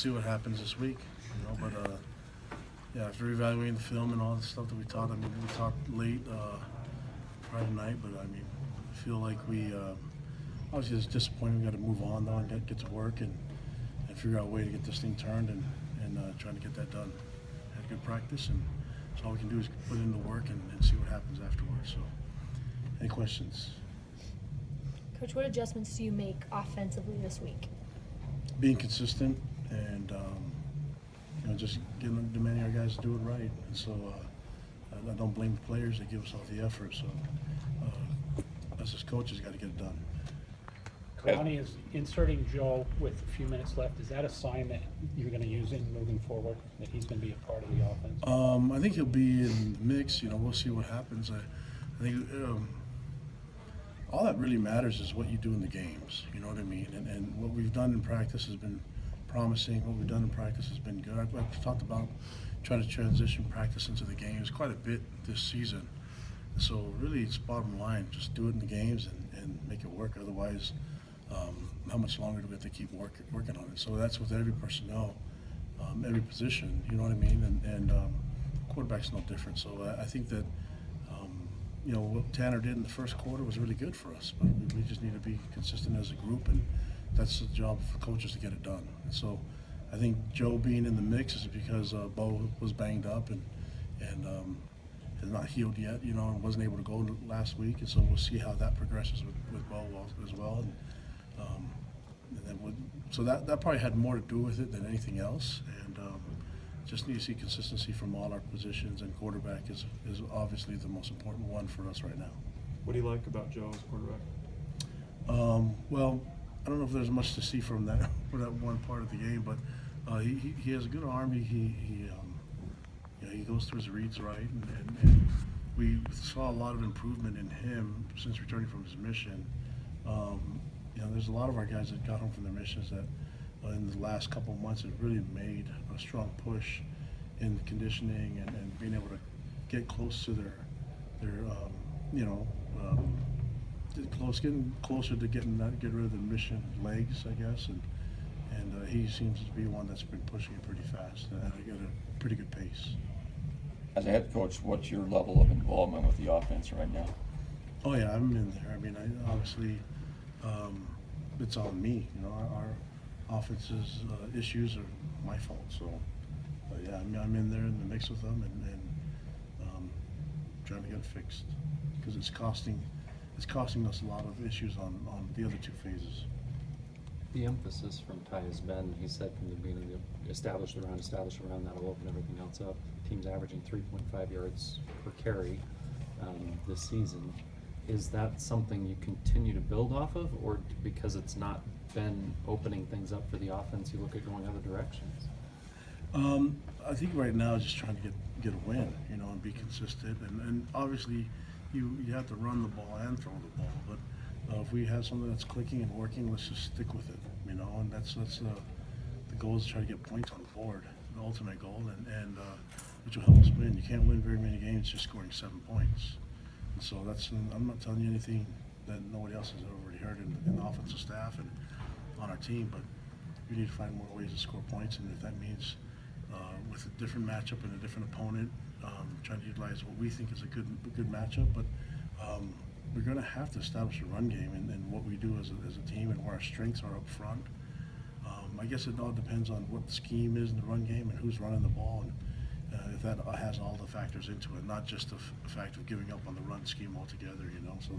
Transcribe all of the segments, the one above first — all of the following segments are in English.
see what happens this week, But yeah, after evaluating the film and all the stuff that we taught, we talked late Friday night, but I feel like we obviously it's disappointing. We got to move on though and get to work and figure out a way to get this thing turned and trying to get that done. Had good practice, and so all we can do is put in the work and see what happens afterwards. So, any questions? Coach, what adjustments do you make offensively this week? Being consistent and just demanding our guys to do it right. And so I don't blame the players; they give us all the effort. So us as coaches got to get it done. Kalani is inserting Joe with a few minutes left. Is that a sign that you're going to use him moving forward, that he's going to be a part of the offense? I think he'll be in the mix. We'll see what happens. I think all that really matters is what you do in the games. You know what I mean? And what we've done in practice has been promising. What we've done in practice has been good. I've talked about trying to transition practice into the games quite a bit this season. So really, it's bottom line. Just do it in the games and make it work. Otherwise, how much longer do we have to keep working on it? So that's with every personnel, every position, you know what I mean? And quarterback's no different. So I think that, what Tanner did in the first quarter was really good for us. But we just need to be consistent as a group, and that's the job for coaches to get it done. And so I think Joe being in the mix is because Bo was banged up and is not healed yet, and wasn't able to go last week. And so we'll see how that progresses with Bo as well. So that probably had more to do with it than anything else, and just need to see consistency from all our positions, and quarterback is obviously the most important one for us right now. What do you like about Joe as quarterback? Well, I don't know if there's much to see from that for that one part of the game, but he has a good arm. He goes through his reads right, and we saw a lot of improvement in him since returning from his mission. There's a lot of our guys that got home from their missions that in the last couple of months have really made a strong push in conditioning and being able to get close to their getting closer to get rid of the mission legs, I guess, and he seems to be one that's been pushing it pretty fast at a pretty good pace. As a head coach, what's your level of involvement with the offense right now? Oh yeah, I'm in there. Obviously, it's on me. Our offense's issues are my fault. So, yeah, I'm in there in the mix with them and trying to get it fixed because it's costing us a lot of issues on the other two phases. The emphasis from Ty has been, he said from the beginning, establish the run, that'll open everything else up. Team's averaging 3.5 yards per carry this season. Is that something you continue to build off of, or because it's not been opening things up for the offense, you look at going other directions? I think right now just trying to get a win, and be consistent. And obviously you have to run the ball and throw the ball. But if we have something that's clicking and working, let's just stick with it, And that's the goal is to try to get points on the board, the ultimate goal, and which will help us win. You can't win very many games just scoring 7 points. And so I'm not telling you anything that nobody else has already heard in the offensive staff and on our team, but we need to find more ways to score points, and if that means with a different matchup and a different opponent, trying to utilize what we think is a good matchup, but we're going to have to establish a run game and what we do as a team and where our strengths are up front. I guess it all depends on what the scheme is in the run game and who's running the ball, and if that has all the factors into it, not just the fact of giving up on the run scheme altogether, So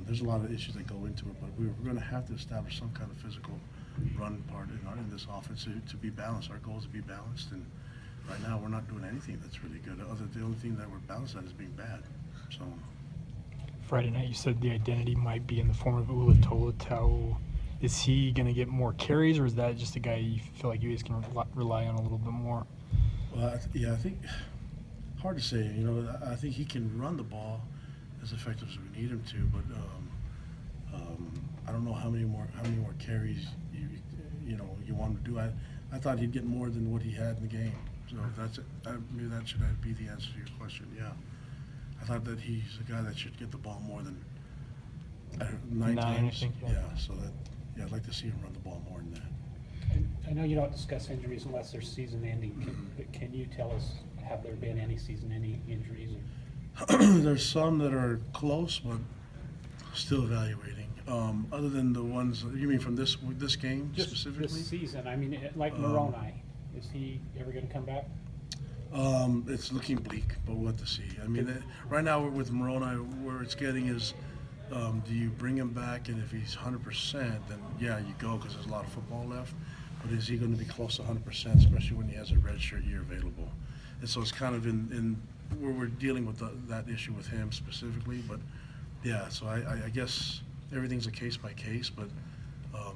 there's a lot of issues that go into it, but we're going to have to establish some kind of physical run part in this offense to be balanced. Our goal is to be balanced, and right now we're not doing anything that's really good. The only thing that we're balanced at is being bad. So Friday night, you said the identity might be in the form of Ula Tolutau. Is he going to get more carries, or is that just a guy you feel like you guys can rely on a little bit more? Well, I think hard to say. I think he can run the ball as effective as we need him to, but I don't know how many more carries you want him to do. I thought he'd get more than what he had in the game. So maybe that should be the answer to your question. Yeah, I thought that he's a guy that should get the ball more than 9 times. I think, yeah. So I'd like to see him run the ball more than that. I know you don't discuss injuries unless they're season ending, but can you tell us, have there been any season-ending injuries? There's some that are close, but still evaluating. Other than the ones, you mean from this game Just specifically? this season, I mean, like Moroni, is he ever gonna come back? It's looking bleak, but we'll have to see. I mean, right now with Moroni, where it's getting is, do you bring him back, and if he's 100%, then yeah, you go because there's a lot of football left. But is he going to be close to 100%, especially when he has a redshirt year available? And so it's kind of in where we're dealing with that issue with him specifically. But yeah, so I guess everything's a case by case. But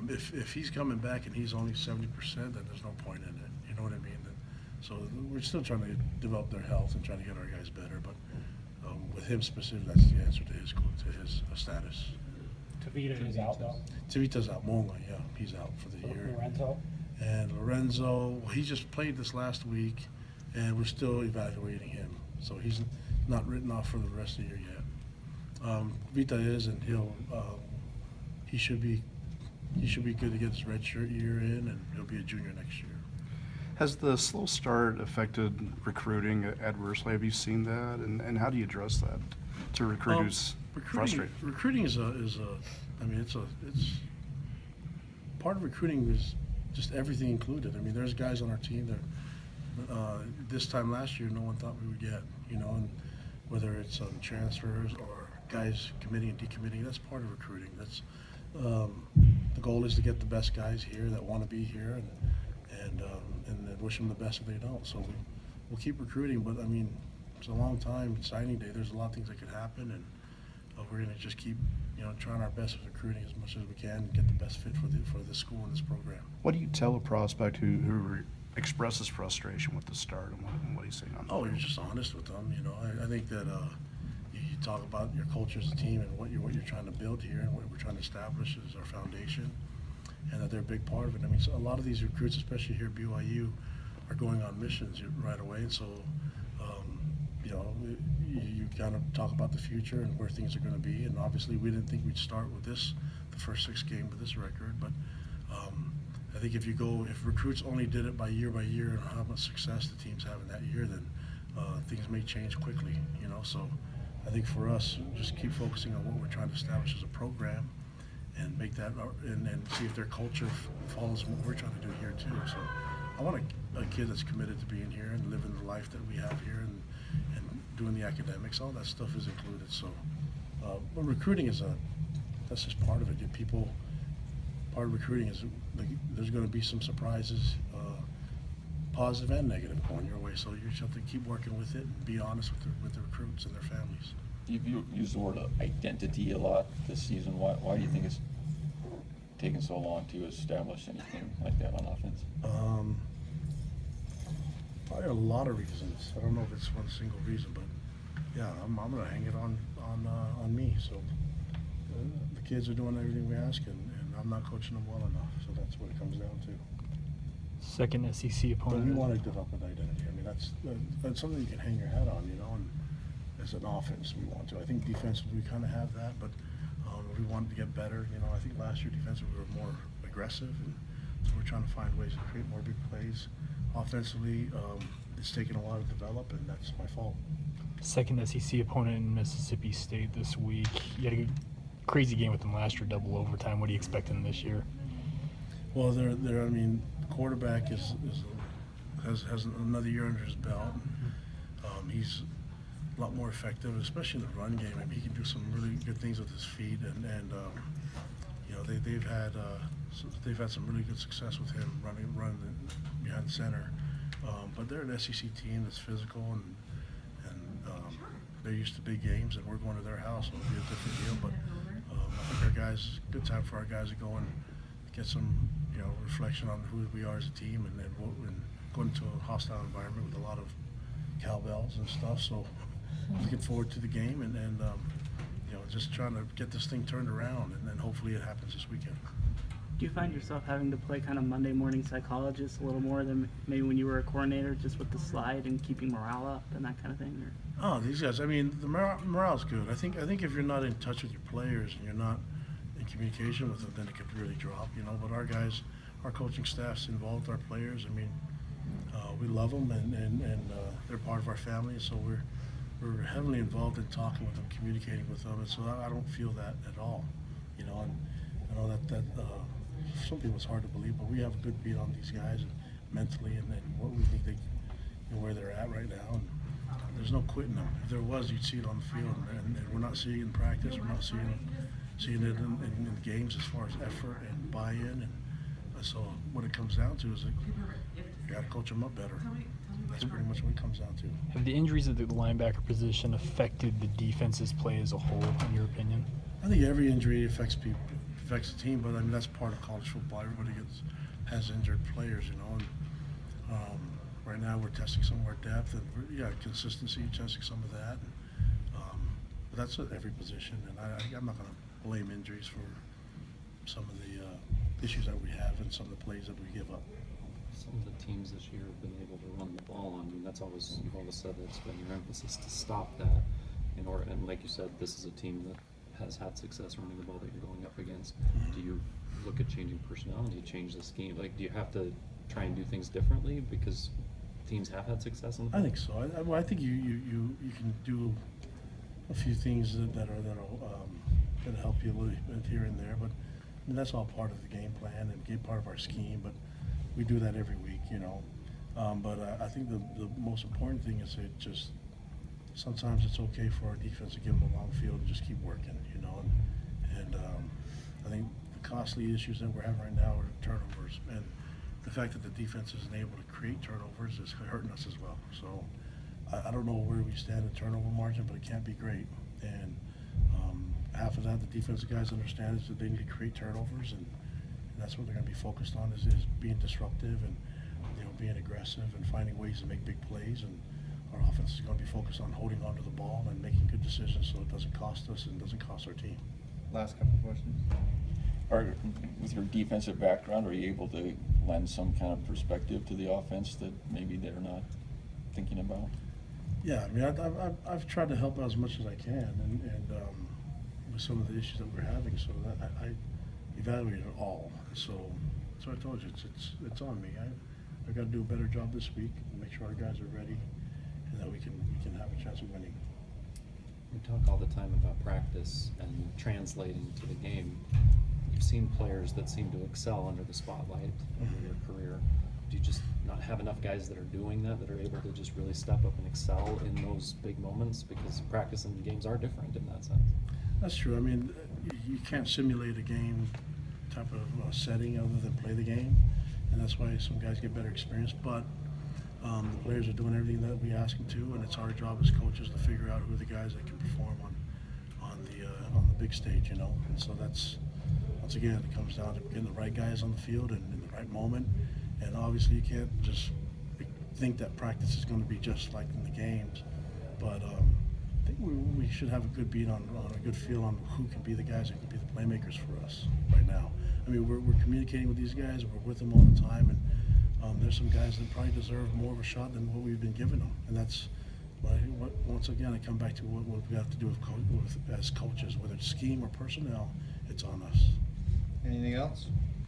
if he's coming back and he's only 70%, then there's no point in it. You know what I mean? So we're still trying to develop their health and trying to get our guys better. But with him specifically, that's the answer to his status. Tavita is out though. Tavita's out. Monga, yeah, he's out for the year. Lorenzo? And Lorenzo, he just played this last week, and we're still evaluating him. So he's not written off for the rest of the year yet. Vita is, and he should be good to get his redshirt year in, and he'll be a junior next year. Has the slow start affected recruiting adversely? Have you seen that? And how do you address that to recruit who's frustrated? Recruiting is I mean, it's part of recruiting is just everything included. I mean, there's guys on our team that this time last year no one thought we would get, you know, and whether it's transfers or guys committing and decommitting, that's part of recruiting. That's the goal is to get the best guys here that want to be here, and wish them the best if they don't. So we'll keep recruiting, but I mean, it's a long time. It's signing day. There's a lot of things that could happen, and we're going to just keep, you know, trying our best with recruiting as much as we can and get the best fit for the school and this program. What do you tell a prospect who expresses frustration with the start, and what do you say on that? Oh, you're just honest with them. You know, I think that you talk about your culture as a team and what you're trying to build here and what we're trying to establish as our foundation, and that they're a big part of it. I mean, so a lot of these recruits, especially here at BYU, are going on missions right away, and so you know, you kind of talk about the future and where things are going to be. And obviously, we didn't think we'd start with the first 6 games with this record, but I think if recruits only did it by year and how much success the team's having that year, then things may change quickly. You know, so I think for us, just keep focusing on what we're trying to establish as a program, and make that and see if their culture follows what we're trying to do here too. So I want a kid that's committed to being here and living the life that we have here and doing the academics. All that stuff is included. So, but recruiting that's just part of it. Part of recruiting is there's going to be some surprises, positive and negative, going your way. So you just have to keep working with it and be honest with the recruits and their families. You've used the word identity a lot this season. Why do you think it's taken so long to establish anything like that on offense? Probably a lot of reasons. I don't know if it's one single reason, but yeah, I'm going to hang it on me. So the kids are doing everything we ask, and I'm not coaching them well enough. So that's what it comes down to. Second SEC But opponent. we want to develop an identity. I mean, that's something you can hang your hat on, you know. And as an offense, we want to. I think defensively we kind of have that, but we wanted to get better. You know, I think last year defensively we were more aggressive, and so we're trying to find ways to create more big plays. Offensively, it's taken a while to develop, and that's my fault. Second SEC opponent in Mississippi State this week. You had a crazy game with them last year, double overtime. What are you expecting this year? Well, I mean, the quarterback has another year under his belt. He's a lot more effective, especially in the run game. I mean, he can do some really good things with his feet, and you know, they've had some really good success with him running behind the center. But they're an SEC team that's physical, and they're used to big games, and we're going to their house, so it'll be a different deal. But I think good time for our guys to go and get some, you know, reflection on who we are as a team, and go into a hostile environment with a lot of cowbells and stuff. So looking forward to the game, and you know, just trying to get this thing turned around, and then hopefully it happens this weekend. Do you find yourself having to play kind of Monday morning psychologist a little more than maybe when you were a coordinator, just with the slide and keeping morale up and that kind of thing? Or? Oh, these guys, I mean, the morale's good. I think if you're not in touch with your players and you're not in communication with them, then it could really drop, you know. But our guys our coaching staff's involved, our players. I mean, we love them, and they're part of our family, so we're heavily involved in talking with them, communicating with them, and so I don't feel that at all, you know. And I know that some people it's hard to believe, but we have a good beat on these guys and mentally, and what we think they, you know, where they're at right now. And there's no quitting them. If there was, you'd see it on the field, and we're not seeing it in practice. We're not seeing it in games as far as effort and buy-in. And so what it comes down to is that you got to coach them up better. That's pretty much what it comes down to. Have the injuries at the linebacker position affected the defense's play as a whole, in your opinion? I think every injury affects people, affects the team, but I mean that's part of college football. Everybody has injured players, you know. And right now we're testing some of our depth and consistency, testing some of that. But that's at every position, and I'm not going to blame injuries for some of the issues that we have and some of the plays that we give up. Some of the teams this year have been able to run the ball. I mean, that's always, you've always said that's been your emphasis to stop that. In order, and like you said, this is a team that has had success running the ball that you're going up against. Do you look at changing personnel? Do you change the scheme? Like, do you have to try and do things differently because teams have had success in the I think so. I think you can do a few things that'll help you a little bit here and there, but I mean, that's all part of the game plan and part of our scheme. But we do that every week, you know. But I think the most important thing is that just sometimes it's okay for our defense to give them a long field and just keep working, you know. And I think the costly issues that we're having right now are turnovers, and the fact that the defense isn't able to create turnovers is hurting us as well. So I don't know where we stand in turnover margin, but it can't be great. And half of that, the defensive guys understand is that they need to create turnovers, and that's what they're going to be focused on is being disruptive and, you know, being aggressive and finding ways to make big plays. And our offense is going to be focused on holding onto the ball and making good decisions so it doesn't cost us and doesn't cost our team. Last couple of questions. With your defensive background, are you able to lend some kind of perspective to the offense that maybe they're not thinking about? Yeah, I mean, I've tried to help out as much as I can, and with some of the issues that we're having, so that I evaluate it all. So I told you, it's on me. I've got to do a better job this week and make sure our guys are ready, and that we can have a chance of winning. We talk all the time about practice and translating to the game. You've seen players that seem to excel under the spotlight over your career. Do you just not have enough guys that are doing that are able to just really step up and excel in those big moments? Because practice and games are different in that sense. That's true. I mean, you can't simulate a game type of setting other than play the game, and that's why some guys get better experience. But the players are doing everything that we ask them to, and it's our job as coaches to figure out who are the guys that can perform on the big stage, you know. And so that's, once again, it comes down to getting the right guys on the field and in the right moment. And obviously, you can't just think that practice is going to be just like in the games. But I think we should have a good beat on a good feel on who can be the guys that can be the playmakers for us right now. I mean, we're communicating with these guys. We're with them all the time, and there's some guys that probably deserve more of a shot than what we've been giving them. And that's once again, I come back to what we have to do as coaches, whether it's scheme or personnel, it's on us. Anything else?